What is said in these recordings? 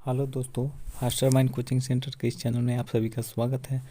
Hello दोस्तों, mastermind coaching centre के इस चैनल में आप सभी का स्वागत है।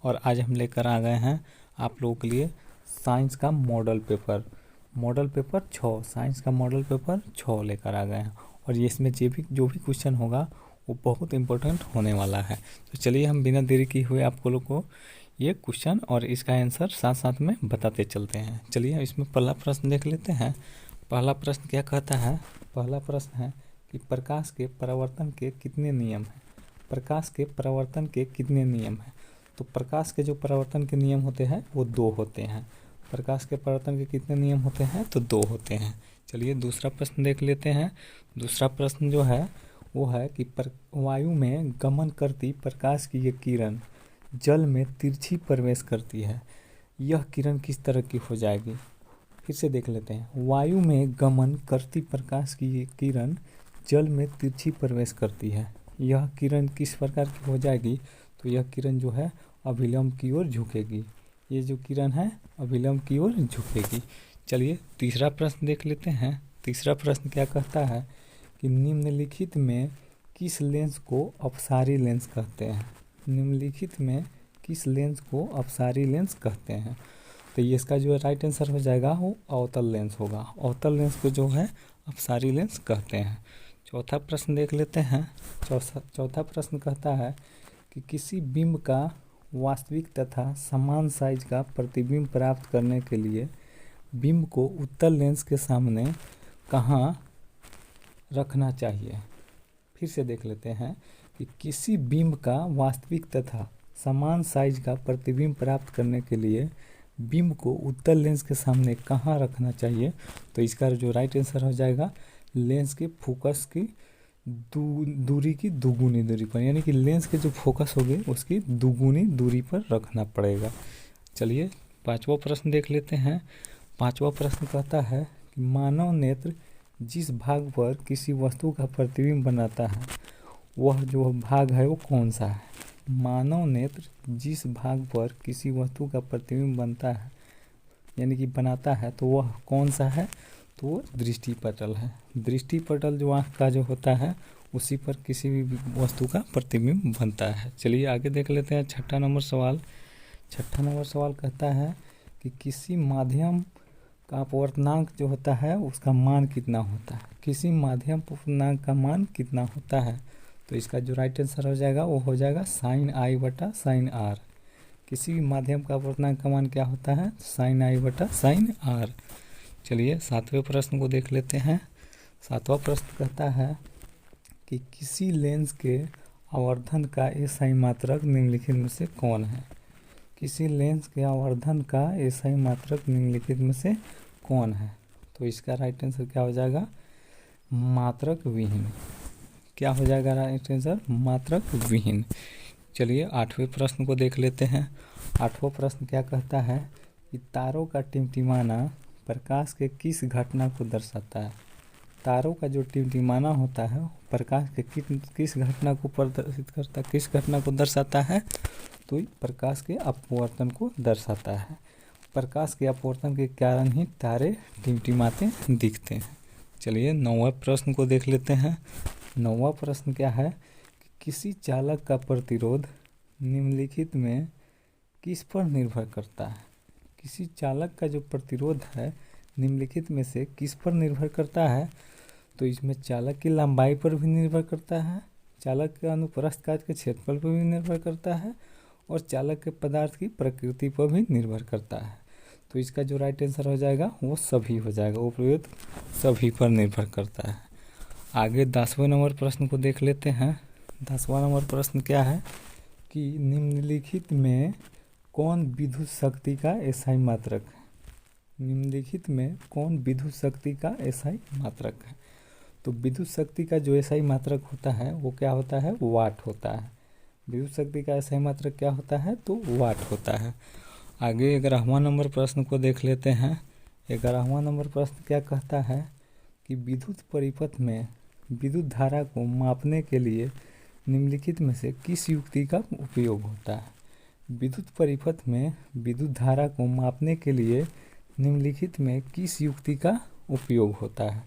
और आज हम लेकर आ गए हैं आप लोगों के लिए साइंस का मॉडल पेपर 6 साइंस का मॉडल पेपर 6 लेकर आ गए हैं। और ये इसमें जो भी क्वेश्चन होगा वो बहुत इम्पोर्टेंट होने वाला है। तो चलिए हम बिना देरी किए हुए आप लोगों को ये क्वेश्चन और इसका आंसर साथ साथ में बताते चलते हैं। चलिए इसमें पहला प्रश्न देख लेते हैं। पहला प्रश्न क्या कहता है? पहला प्रश्न है कि प्रकाश के परावर्तन के कितने नियम हैं। प्रकाश के परावर्तन के कितने नियम हैं? तो प्रकाश के जो परावर्तन के नियम होते हैं वो 2 होते हैं। प्रकाश के परावर्तन के कितने नियम होते हैं? तो 2 होते हैं। चलिए दूसरा प्रश्न देख लेते हैं। दूसरा प्रश्न जो है वो है कि वायु में गमन करती प्रकाश की ये किरण जल में तिरछी प्रवेश करती है, यह किरण किस तरह की हो जाएगी? फिर से देख लेते हैं। वायु में गमन करती प्रकाश की ये किरण जल में तिरछी प्रवेश करती है, यह किरण किस प्रकार की हो जाएगी? तो यह किरण जो है अभिलंब की ओर झुकेगी। ये जो किरण है अभिलंब की ओर झुकेगी। चलिए तीसरा प्रश्न देख लेते हैं। तीसरा प्रश्न क्या कहता है कि निम्नलिखित में किस लेंस को अपसारी लेंस कहते हैं? निम्नलिखित में किस लेंस को अपसारी लेंस कहते हैं? तो ये इसका जो राइट आंसर हो जाएगा वो अवतल लेंस होगा। अवतल लेंस को जो है अपसारी लेंस कहते हैं। चौथा प्रश्न देख लेते हैं। चौथा प्रश्न कहता है कि किसी बिंब का वास्तविक तथा समान साइज का प्रतिबिंब प्राप्त करने के लिए बिंब को उत्तल लेंस के सामने कहाँ रखना चाहिए? फिर से देख लेते हैं कि किसी बिंब का वास्तविक तथा समान साइज का प्रतिबिंब प्राप्त करने के लिए बिंब को उत्तल लेंस के सामने कहाँ रखना चाहिए? तो इसका जो राइट आंसर हो जाएगा लेंस के फोकस की दूरी की दुगुनी दूरी पर, यानी कि लेंस के जो फोकस होगी उसकी दुगुनी दूरी पर रखना पड़ेगा। चलिए पांचवा प्रश्न देख लेते हैं। पांचवा प्रश्न कहता है कि मानव नेत्र जिस भाग पर किसी वस्तु का प्रतिबिंब बनाता है वह जो भाग है वो कौन सा है? मानव नेत्र जिस भाग पर किसी वस्तु का प्रतिबिंब बनता है यानी कि बनाता है तो वह कौन सा है? तो वो दृष्टिपटल है। दृष्टिपटल जो आँख का जो होता है उसी पर किसी भी वस्तु का प्रतिबिंब बनता है। चलिए आगे देख लेते हैं। छठा नंबर सवाल कहता है कि किसी माध्यम का अपवर्तनांक जो होता है उसका मान कितना होता है? किसी माध्यम अपवर्तनांक का मान कितना होता है? तो इसका जो राइट आंसर हो जाएगा वो हो जाएगा sin i बटा sin r। किसी भी माध्यम का अपवर्तनांक का मान क्या होता है? sin i बटा sin r। चलिए सातवें प्रश्न को देख लेते हैं। सातवां प्रश्न कहता है कि किसी लेंस के आवर्धन का एसआई मात्रक निम्नलिखित में से कौन है? किसी लेंस के आवर्धन का एसआई मात्रक निम्नलिखित में से कौन है? तो इसका राइट आंसर क्या हो जाएगा? मात्रक विहीन। क्या हो जाएगा राइट आंसर? मात्रक विहीन। चलिए आठवें प्रश्न को देख लेते हैं। आठवां प्रश्न क्या कहता है कि तारों का टिमटिमाना प्रकाश के किस घटना को दर्शाता है? तारों का जो टिमटिमाना होता है प्रकाश के किस घटना को प्रदर्शित करता है? किस घटना को दर्शाता है? तो प्रकाश के अपवर्तन को दर्शाता है। प्रकाश के अपवर्तन के कारण ही तारे टिमटिमाते दिखते हैं। चलिए नौवां प्रश्न को देख लेते हैं। नौवां प्रश्न क्या है कि किसी चालक का प्रतिरोध निम्नलिखित में किस पर निर्भर करता है? किसी चालक का जो प्रतिरोध है निम्नलिखित में से किस पर निर्भर करता है? तो इसमें चालक की लंबाई पर भी निर्भर करता है, चालक के अनुप्रस्थ काज के क्षेत्रफल पर भी निर्भर करता है और चालक के पदार्थ की प्रकृति पर भी निर्भर करता है। तो इसका जो राइट आंसर हो जाएगा वो सभी हो जाएगा। उपरोक्त सभी पर निर्भर करता है। आगे 10वें नंबर प्रश्न को देख लेते हैं। 10वां नंबर प्रश्न क्या है कि निम्नलिखित में कौन विद्युत शक्ति का एसआई मात्रक है? निम्नलिखित में कौन विद्युत शक्ति का एसआई मात्रक है? तो विद्युत शक्ति का जो एसआई मात्रक होता है वो क्या होता है? वाट होता है। विद्युत शक्ति का एसआई मात्रक क्या होता है? तो वाट होता है। आगे 11वां नंबर प्रश्न को देख लेते हैं। 11वां नंबर प्रश्न क्या कहता है कि विद्युत परिपथ में विद्युत धारा को मापने के लिए निम्नलिखित में से किस युक्ति का उपयोग होता है? विद्युत परिपथ में विद्युत धारा को मापने के लिए निम्नलिखित में किस युक्ति का उपयोग होता है?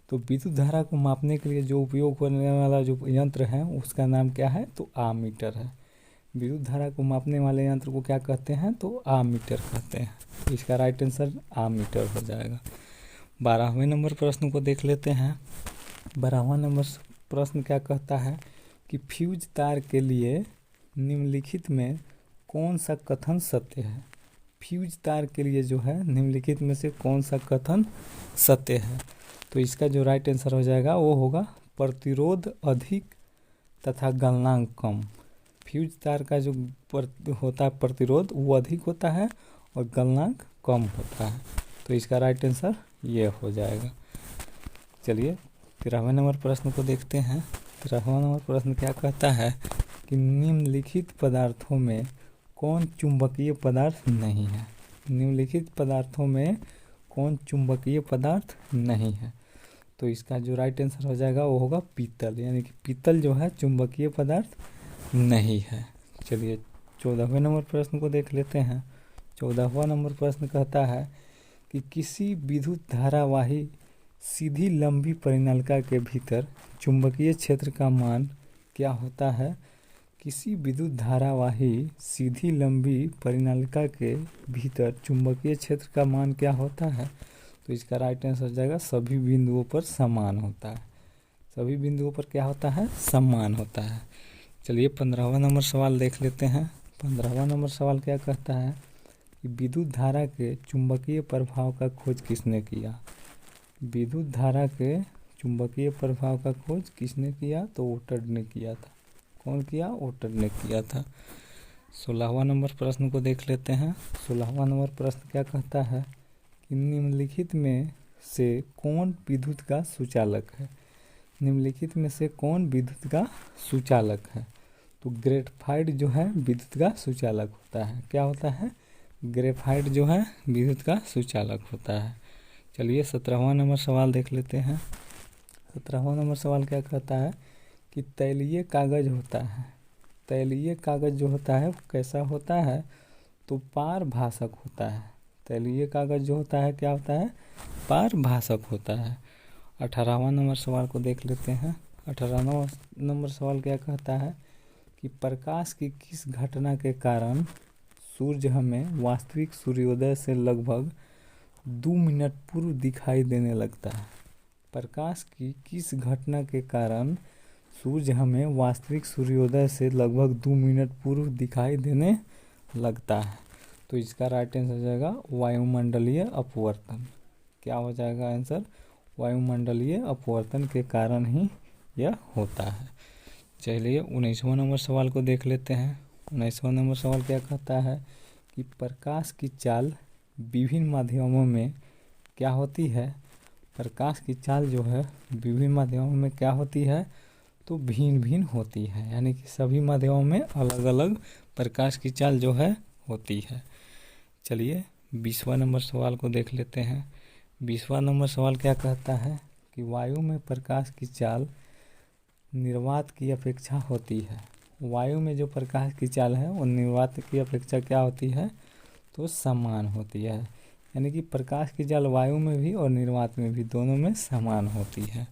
तो विद्युत धारा को मापने के लिए जो उपयोग होने वाला जो यंत्र है उसका नाम क्या है, तो आमीटर है। विद्युत धारा को मापने वाले यंत्र को क्या कहते हैं, तो आमीटर कहते हैं। इसका राइट आंसर आमीटर हो जाएगा। 12वें नंबर प्रश्न को देख लेते हैं। 12वां नंबर प्रश्न क्या कहता है कि फ्यूज तार के लिए निम्नलिखित में कौन सा कथन सत्य है। फ्यूज तार के लिए जो है निम्नलिखित में से कौन सा कथन सत्य है, तो इसका जो राइट आंसर हो जाएगा वो होगा प्रतिरोध अधिक तथा गलनांक कम। फ्यूज तार का जो होता है प्रतिरोध वो अधिक होता है और गलनांक कम होता है, तो इसका राइट आंसर ये हो जाएगा। चलिए 13वें नंबर प्रश्न को देखते हैं। 13वां नंबर प्रश्न क्या कहता है कि निम्नलिखित पदार्थों में कौन चुंबकीय पदार्थ नहीं है। निम्नलिखित पदार्थों में कौन चुंबकीय पदार्थ नहीं है, तो इसका जो राइट आंसर हो जाएगा वो होगा पीतल, यानी कि पीतल जो है चुंबकीय पदार्थ नहीं है। चलिए 14वें नंबर प्रश्न को देख लेते हैं। 14वां नंबर प्रश्न कहता है कि किसी विद्युत धारावाही सीधी लंबी परिनलिका के भीतर चुंबकीय क्षेत्र का मान क्या होता है। किसी विद्युत धारावाही सीधी लंबी परिनलिका के भीतर चुंबकीय क्षेत्र का मान क्या होता है, तो इसका राइट आंसर हो जाएगा सभी बिंदुओं पर समान होता है। सभी बिंदुओं पर क्या होता है, समान होता है। चलिए 15वां नंबर सवाल देख लेते हैं। 15वां नंबर सवाल क्या कहता है कि विद्युत धारा के चुंबकीय प्रभाव का खोज किसने किया। विद्युत धारा के चुंबकीय प्रभाव का खोज किसने किया, तो ओटर्ड ने किया था। कौन किया, ओटर्ड ने किया था। 16वां नंबर प्रश्न को देख लेते हैं। 16वां नंबर प्रश्न क्या कहता है कि निम्नलिखित में से कौन विद्युत का सुचालक है। निम्नलिखित में से कौन विद्युत का सुचालक है, तो ग्रेफाइट जो है विद्युत का सुचालक होता है। क्या होता है, ग्रेफाइट जो है विद्युत का सुचालक होता है। चलिए 17वां नंबर सवाल देख लेते हैं। 17वां नंबर सवाल क्या कहता है कि तैलीय कागज होता है। तैलीय कागज जो होता है वो कैसा होता है, तो पारभासक होता है। तैलीय कागज जो होता है क्या होता है, पारभासक होता है। 18वां नंबर सवाल को देख लेते हैं। 18वां नंबर सवाल क्या कहता है कि प्रकाश की किस घटना के कारण सूर्य हमें वास्तविक सूर्योदय से लगभग 2 मिनट पूर्व दिखाई देने लगता है। प्रकाश की किस घटना के कारण सूर्य हमें वास्तविक सूर्योदय से लगभग 2 मिनट पूर्व दिखाई देने लगता है, तो इसका राइट आंसर हो जाएगा वायुमंडलीय अपवर्तन। क्या हो जाएगा आंसर, वायुमंडलीय अपवर्तन के कारण ही यह होता है। चलिए 19वां नंबर सवाल को देख लेते हैं। 19वां नंबर सवाल क्या कहता है कि प्रकाश की चाल विभिन्न माध्यमों में क्या होती है। प्रकाश की चाल जो है विभिन्न माध्यमों में क्या होती है, तो भिन्न भिन्न होती है, यानी कि सभी माध्यमों में अलग अलग प्रकाश की चाल जो है होती है। चलिए 20वां नंबर सवाल को देख लेते हैं। 20वां नंबर सवाल क्या कहता है कि वायु में प्रकाश की चाल निर्वात की अपेक्षा होती है। वायु में जो प्रकाश की चाल है वो निर्वात की अपेक्षा क्या होती है, तो समान होती है, यानी कि प्रकाश की चाल वायु में भी और निर्वात में भी दोनों में समान होती है।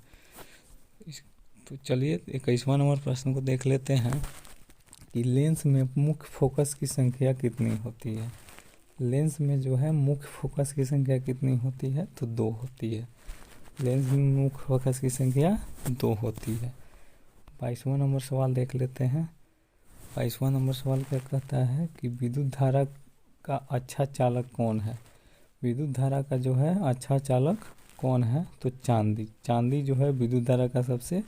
तो चलिए 21वां नंबर प्रश्न को देख लेते हैं कि लेंस में मुख्य फोकस की संख्या कितनी होती है। लेंस में जो है मुख्य फोकस की संख्या कितनी होती है, तो 2 होती है। लेंस में मुख्य फोकस की संख्या 2 होती है। 22वां नंबर सवाल देख लेते हैं। 22वां नंबर सवाल क्या कहता है कि विद्युत धारा का अच्छा चालक कौन है। विद्युत धारा का जो है अच्छा चालक कौन है, तो चांदी। चांदी जो है विद्युत धारा का सबसे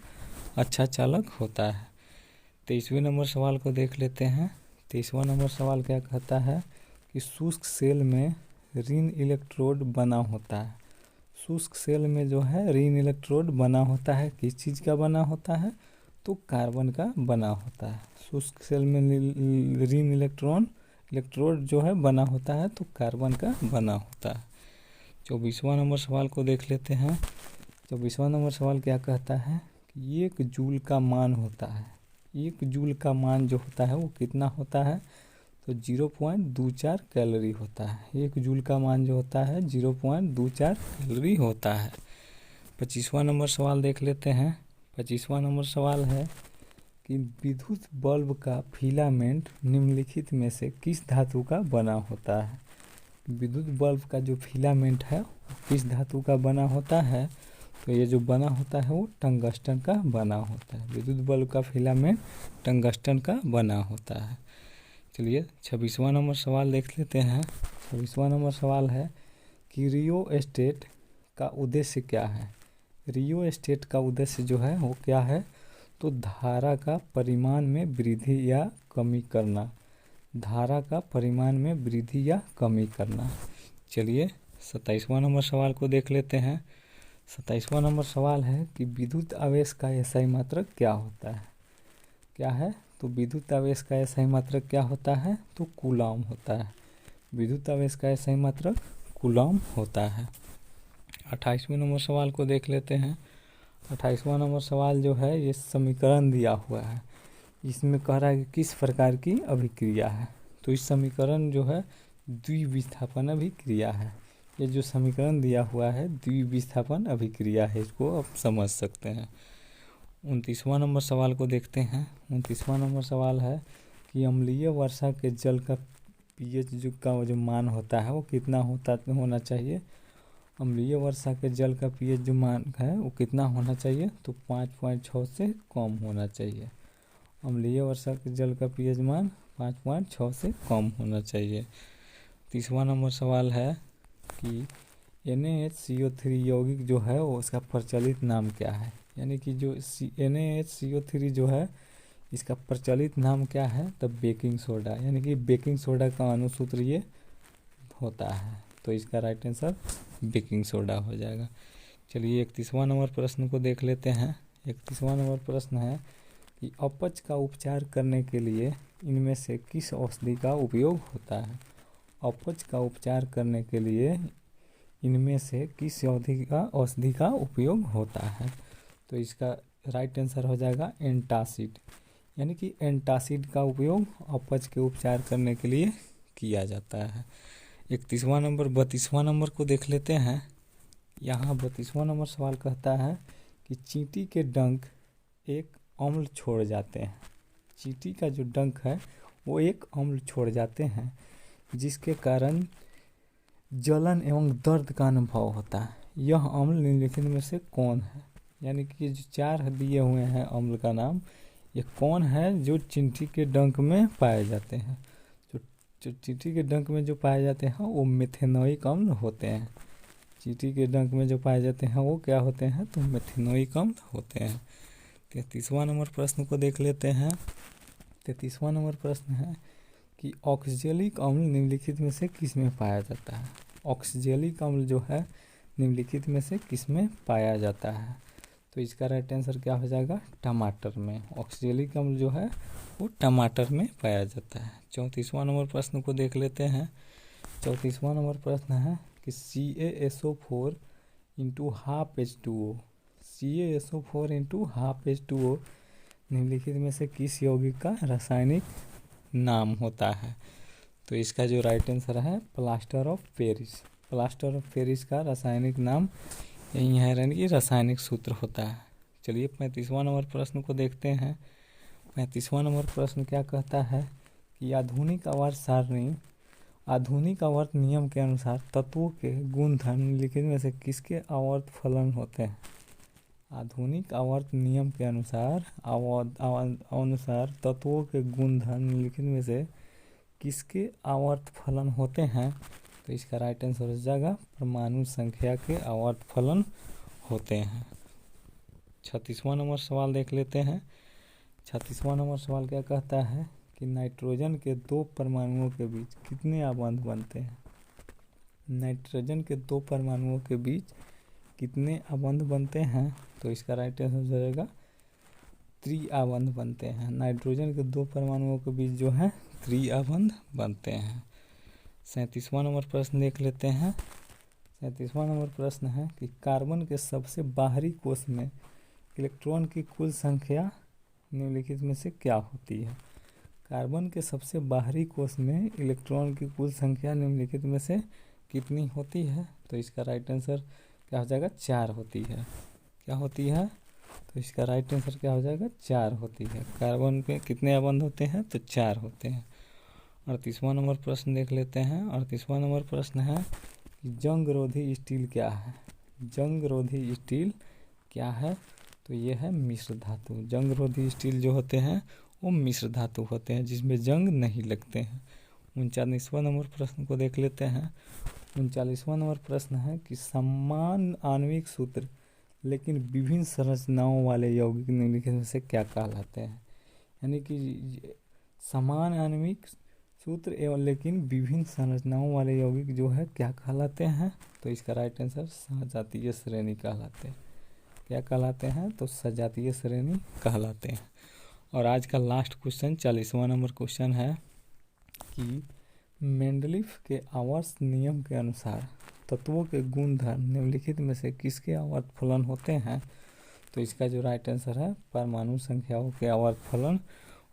अच्छा चालक होता है। 23वें नंबर सवाल को देख लेते हैं। 23वां नंबर सवाल क्या कहता है कि शुष्क सेल में ऋण इलेक्ट्रोड बना होता है। शुष्क सेल में जो है ऋण इलेक्ट्रोड बना होता है, किस चीज़ का बना होता है, तो कार्बन का बना होता है। शुष्क सेल में ऋण इलेक्ट्रोड जो है बना होता है, तो कार्बन का बना होता है। 24वां नंबर सवाल को देख लेते हैं। 24वां नंबर सवाल क्या कहता है कि 1 जूल का मान होता है। 1 जूल का मान जो होता है वो कितना होता है, तो 0.24 कैलोरी होता है। 1 जूल का मान जो होता है 0.24 कैलोरी होता है। 25वां नंबर सवाल देख लेते हैं। 25वां नंबर सवाल है कि विद्युत बल्ब का फिलामेंट निम्नलिखित में से किस धातु का बना होता है। विद्युत बल्ब का जो फिलामेंट है वो किस धातु का बना होता है, तो ये जो बना होता है वो टंगस्टन का बना होता है। विद्युत बल्ब का फिलामेंट टंगस्टन का बना होता है। चलिए 26वां नंबर सवाल देख लेते हैं। 26वां नंबर सवाल है कि रियो एस्टेट का उद्देश्य क्या है। रियो एस्टेट का उद्देश्य जो है वो क्या है, तो धारा का परिमाण में वृद्धि या कमी करना। धारा का परिमाण में वृद्धि या कमी करना। चलिए 27वां नंबर सवाल को देख लेते हैं। 27वां नंबर सवाल है कि विद्युत आवेश का एसआई मात्रक क्या होता है। क्या है, तो विद्युत आवेश का एसआई मात्रक क्या होता है, तो कूलॉम होता है। विद्युत आवेश का एसआई मात्रक कूलॉम होता है। 28वें नंबर सवाल को देख लेते हैं। 28वां नंबर सवाल जो है ये समीकरण दिया हुआ है। इसमें कह रहा है कि किस प्रकार की अभिक्रिया है, तो इस समीकरण जो है द्विविस्थापन अभिक्रिया है। ये जो समीकरण दिया हुआ है द्विविस्थापन अभिक्रिया है, इसको आप समझ सकते हैं। 29वां नंबर सवाल को देखते हैं। 29वां नंबर सवाल है कि अम्लीय वर्षा के जल का पीएच जो मान होता है वो कितना होना चाहिए। अम्लीय वर्षा के जल का पीएच जो मान है वो कितना होना चाहिए, तो 5.6 से कम होना चाहिए। अम्लीय वर्षा के जल का पीएच मान 5.6 से कम होना चाहिए। 30वां नंबर सवाल है कि NaHCO3 यौगिक जो है वो उसका प्रचलित नाम क्या है। यानी कि जो NaHCO3 जो है इसका प्रचलित नाम क्या है, तब बेकिंग सोडा, यानी कि बेकिंग सोडा का अनुसूत्र ये होता है, तो इसका राइट आंसर बेकिंग सोडा हो जाएगा। चलिए 31वां नंबर प्रश्न को देख लेते हैं। 31वां नंबर प्रश्न है कि अपच का उपचार करने के लिए इनमें से किस औषधि का उपयोग होता है। अपच का उपचार करने के लिए इनमें से किस औषधि का उपयोग होता है, तो इसका राइट आंसर हो जाएगा एंटासिड। यानी कि एंटासिड का उपयोग अपच के उपचार करने के लिए किया जाता है। 31वां नंबर 32वां नंबर को देख लेते हैं। यहाँ 32वां नंबर सवाल कहता है कि चींटी के डंक एक अम्ल छोड़ जाते हैं। चींटी का जो डंक है वो एक अम्ल छोड़ जाते हैं जिसके कारण जलन एवं दर्द का अनुभव होता है। यह अम्ल निम्नलिखित में से कौन है। यानी कि जो 4 दिए हुए हैं अम्ल का नाम, ये कौन है जो चींटी के डंक में पाए जाते हैं। जो चींटी के डंक में जो पाए जाते हैं वो मेथेनोइक अम्ल होते हैं। चींटी के डंक में जो पाए जाते हैं वो क्या होते हैं, तो मेथेनोइक अम्ल होते हैं। 33वां नंबर प्रश्न को देख लेते हैं। 33वां नंबर प्रश्न है कि ऑक्जेलिक अम्ल निम्नलिखित में से किस में पाया जाता है। ऑक्जेलिक अम्ल जो है निम्नलिखित में से किस में पाया जाता है, तो इसका राइट आंसर क्या हो जाएगा, टमाटर में। ऑक्जेलिक अम्ल जो है वो टमाटर में पाया जाता है। 34वां नंबर प्रश्न को देख लेते हैं। 34वां नंबर प्रश्न है कि CaSO4 into half H2O, CaSO4 into half H2O निम्नलिखित में से किस यौगिक का रासायनिक नाम होता है, तो इसका जो राइट आंसर है plaster of Paris. Plaster of Paris का रासायनिक नाम यही है, यानी कि रासायनिक सूत्र होता है। चलिए 35वां नंबर प्रश्न को देखते हैं। 35वां नंबर प्रश्न क्या कहता है कि आधुनिक आवर्त सारणी, आधुनिक आवर्त नियम के अनुसार तत्वों के गुणधर्म निम्नलिखित में से किसके आवर्त फलन होते हैं। आधुनिक आवर्त नियम के अनुसार तत्वों के गुणधर्म निम्नलिखित में से किसके आवर्त फलन होते हैं, तो इसका राइट आंसर हो जाएगा परमाणु संख्या के आवर्त फलन होते हैं। 36वां नंबर सवाल देख लेते हैं। 36वां नंबर सवाल क्या कहता है कि नाइट्रोजन के 2 परमाणुओं के बीच कितने आबंध बनते हैं। नाइट्रोजन के 2 परमाणुओं के बीच कितने आबंध बनते हैं, तो इसका राइट आंसर हो जाएगा 3 आबंध बनते हैं। नाइट्रोजन के 2 परमाणुओं के बीच जो है 3 आबंध बनते हैं। 37वां नंबर प्रश्न देख लेते हैं। 37वां नंबर प्रश्न है कि कार्बन के सबसे बाहरी कोश में इलेक्ट्रॉन की कुल संख्या निम्नलिखित में से क्या होती है। कार्बन के सबसे बाहरी कोश में इलेक्ट्रॉन की कुल संख्या निम्नलिखित में से कितनी होती है, तो इसका राइट आंसर क्या हो जाएगा, 4 होती है। क्या होती है, तो इसका राइट आंसर क्या हो जाएगा, 4 होती है। कार्बन पे कितने अबंध होते हैं, तो 4 होते हैं। 38वां नंबर प्रश्न देख लेते हैं। 38वां नंबर प्रश्न है कि जंगरोधी स्टील क्या है। जंगरोधी स्टील क्या है, तो ये है मिश्र धातु। जंगरोधी स्टील जो होते हैं वो मिश्र धातु होते हैं जिसमें जंग नहीं लगते हैं। 39वां नंबर प्रश्न को देख लेते हैं। 39वां नंबर प्रश्न है कि समान आणविक सूत्र लेकिन विभिन्न संरचनाओं वाले यौगिक निम्नलिखित में से क्या कहलाते हैं। यानी कि समान आणविक सूत्र एवं लेकिन विभिन्न संरचनाओं वाले यौगिक जो है क्या कहलाते हैं, तो इसका राइट आंसर सजातीय श्रेणी कहलाते हैं। क्या कहलाते हैं, तो सजातीय श्रेणी कहलाते हैं। और आज का लास्ट क्वेश्चन 40वां नंबर क्वेश्चन है कि मेंडलीफ के आवर्त नियम के अनुसार तत्वों के गुणधर्म निम्नलिखित में से किसके आवर्त फलन होते हैं, तो इसका जो राइट आंसर है परमाणु संख्याओं के आवर्त फलन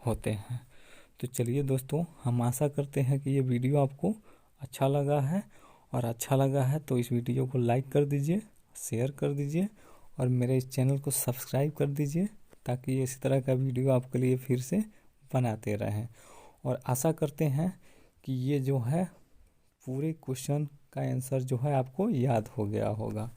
होते हैं। तो चलिए दोस्तों, हम आशा करते हैं कि ये वीडियो आपको अच्छा लगा है, और अच्छा लगा है तो इस वीडियो को लाइक कर दीजिए, शेयर कर दीजिए और मेरे इस चैनल को सब्सक्राइब कर दीजिए ताकि इसी तरह का वीडियो आपके लिए फिर से बनाते रहें। और आशा करते हैं कि ये जो है पूरे क्वेश्चन का आंसर जो है आपको याद हो गया होगा।